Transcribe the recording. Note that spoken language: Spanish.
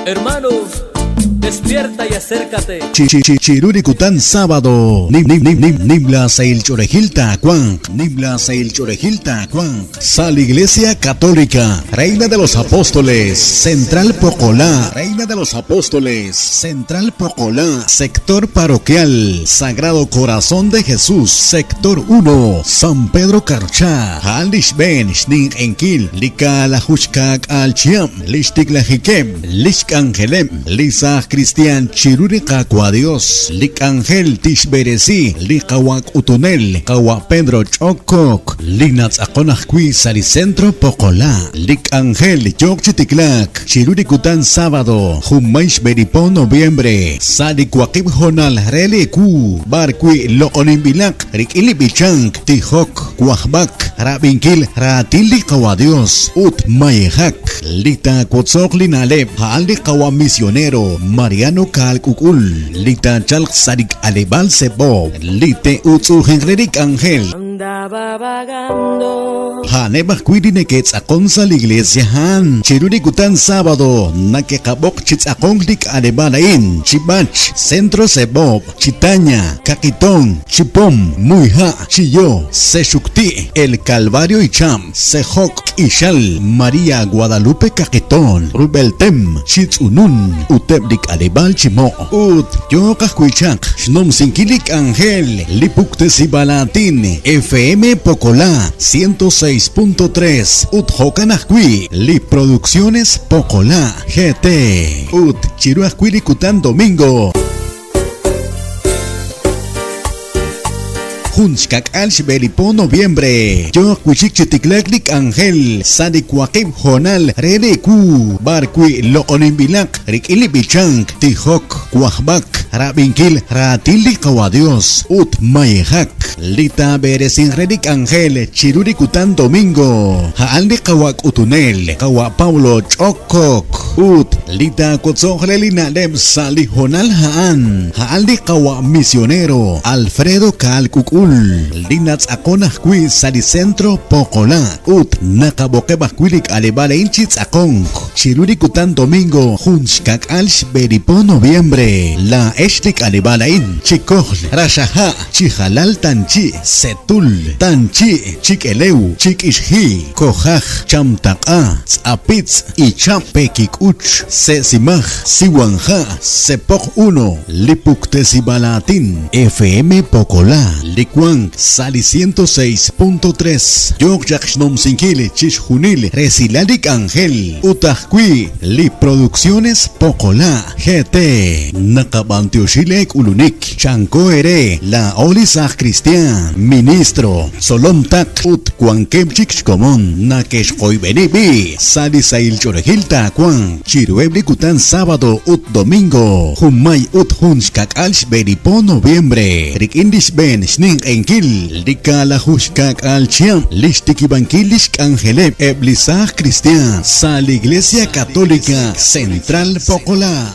Hermano, despierta y acércate. Chiruricután sábado. Nibla Sail Chorejilta Cuanc. Nibla Sail Chorejilta Cuanc. Sal Iglesia Católica. Reina de los Apóstoles. Central Pocolá. Reina de los Apóstoles. Central Pocolá. Sector Parroquial. Sagrado Corazón de Jesús. Sector 1. San Pedro Carchá. Halish Ben. Shning Enkil. Lika la Hushkak al Chiam. Lishtik la Hikem. Lishk Angelem. Lisa Cristian Chirurica Dios. Lik Angel Tishberesi. Likawak Utunel. Kawa Pedro Chokok. Linats Akonakwi Salicentro Pocolá. Lik Angel Chokchitiklak. Chiruricután sábado. Humaish Beripón noviembre. Salikwakib Honal Releku. Barkwi Loonimbilak. Rikilibichank. Tijok. Kwahbak. Rabinkil Ratili Dios. Ut Mayehak. Lita Kotzok Linaleb. Haaldi Kawa Misionero. Mariano Calcucul. Lita Chalk Sadik Alebal Sebo. Lite Utsu Henrik Angel. Andaba vagando. Hanebak Quidinekets Akonsa la Iglesia Han. Chiruricután sábado. Nakekabok Chits Akonglik Alebalain. Chibach. Centro Sebob. Chitaña. Kakitón. Chipom. Muiha. Chiyo. Seshukti. El Calvario y Cham. Sejok. Ishal. María Guadalupe Kakitón. Rubeltem. Chits Unun. Uteblik Alebal Chimo. Ut. Yokakwichak. Shnom Sinkilik Angel. Lipukte Sibalatin. FM Pocolá 106.3. Ut Jocanasqui. Li Producciones Pocolá GT. Ut Chiruasquiricután domingo. Hunchkak Alsh Beripo noviembre. Yo Kuchik Chitiklaklik Angel. Sadikwakib Honal Redeku. Barkwi Loonimbilak. Rikilibichank. Tijok. Kwahbak. Rabinkil Ratili Dios. Ut Mayehak. Lita Beresin Redik Angel. Chiruricután domingo. Haaldi Kawak Utunel. Kawa Paulo Chokok. Ut Lita Kotzojlelina Leb Sali Honal Haan. Haaldi Kawa Misionero. Alfredo Calcucul. Linats Akonakwi Salicentro Pocolá. Ut Nakabokebakwilik Alebala Inchits Akong. Chiruricután domingo. Hunchkak Alsh Beripo noviembre. La Eshtik Alebalain. Chikol Rashaha. Chihalal Tanchi. Setul Tanchi. Chikeleu. Chikishhi. Kohaj Chamtaka. Apitz y Champekik Uch. Sesimaj. Siwanja. Sepok 1. Lipuktesibalatin. FM Pocolá. Licuan Sali 106.3. Yokjakshnom Sinkile Chishjunil Resiladik Angel. Utajqui Li Producciones Pocolá GT. Nakabantiushilek Ulunik. Chanko Ere. La Olisaj Cristian. Ministro Solomtak. Ut Kuankebchik Komon. Nakesh Koibenibi. Sali Sail Chorejilta Kuan. Chirueblicután sábado. Ut domingo. Humay Ut Hunchkak Alsh Beripo noviembre. Rikindish Ben Shning Enkil. Lika la Hushkak al Chiam. Lishtikibankilish Angeleb. Eblisaj Cristian. Sal Iglesia Católica Central Pocolá.